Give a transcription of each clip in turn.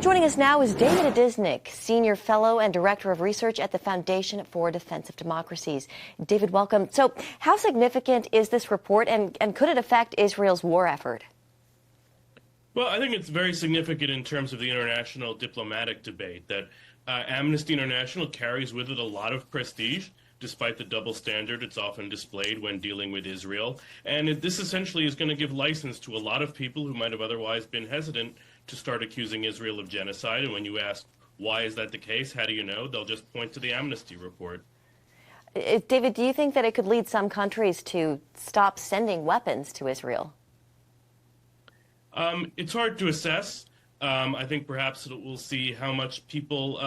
Joining us now is David Adesnik, Senior Fellow and Director of Research at the Foundation for Defense of Democracies. David, welcome. So how significant is this report, and could it affect Israel's war effort? Well, I think it's very significant in terms of the international diplomatic debate that Amnesty International carries with it a lot of prestige, despite the double standard it's often displayed when dealing with Israel. And this essentially is going to give license to a lot of people who might have otherwise been hesitant to start accusing Israel of genocide. And when you ask, why is that the case? How do you know? They'll just point to the Amnesty report. David, do you think that it could lead some countries to stop sending weapons to Israel? It's hard to assess. I think perhaps we'll see how much people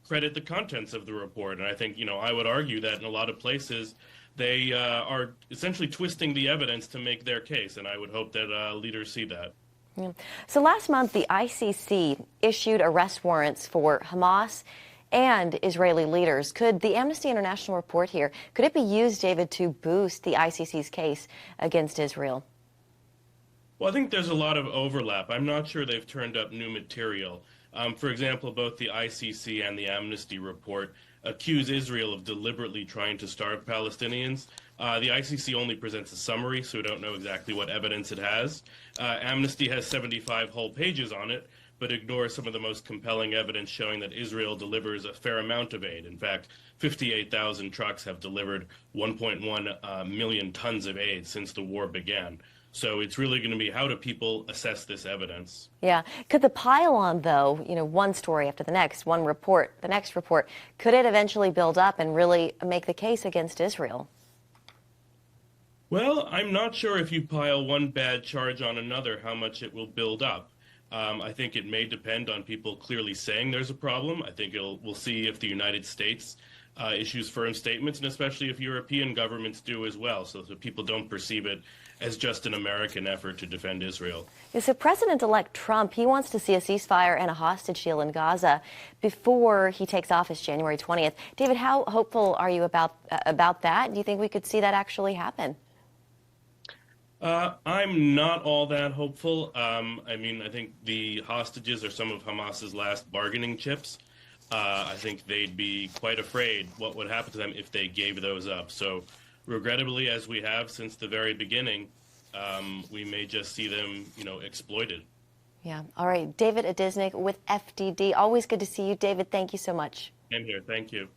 credit the contents of the report. And I think, I would argue that in a lot of places, they are essentially twisting the evidence to make their case. And I would hope that leaders see that. Yeah. So last month, the ICC issued arrest warrants for Hamas and Israeli leaders. Could the Amnesty International report here, could it be used, David, to boost the ICC's case against Israel? Well, I think there's a lot of overlap. I'm not sure they've turned up new material. For example, both the ICC and the Amnesty report accuse Israel of deliberately trying to starve Palestinians. The ICC only presents a summary, so we don't know exactly what evidence it has. Amnesty has 75 whole pages on it, but ignores some of the most compelling evidence showing that Israel delivers a fair amount of aid. In fact, 58,000 trucks have delivered 1.1 million tons of aid since the war began. So it's really going to be, how do people assess this evidence? Yeah. Could the pile-on, though, one story after the next, one report, the next report, could it eventually build up and really make the case against Israel? Well, I'm not sure if you pile one bad charge on another, how much it will build up. I think it may depend on people clearly saying there's a problem. I think we'll see if the United States issues firm statements, and especially if European governments do as well, so that people don't perceive it as just an American effort to defend Israel. Yeah, so President-elect Trump, he wants to see a ceasefire and a hostage deal in Gaza before he takes office January 20th. David, how hopeful are you about that? Do you think we could see that actually happen? I'm not all that hopeful. I think the hostages are some of Hamas's last bargaining chips. I think they'd be quite afraid what would happen to them if they gave those up. So regrettably, as we have since the very beginning, we may just see them, exploited. Yeah. All right. David Adesnik with FDD. Always good to see you, David. Thank you so much. I'm here. Thank you.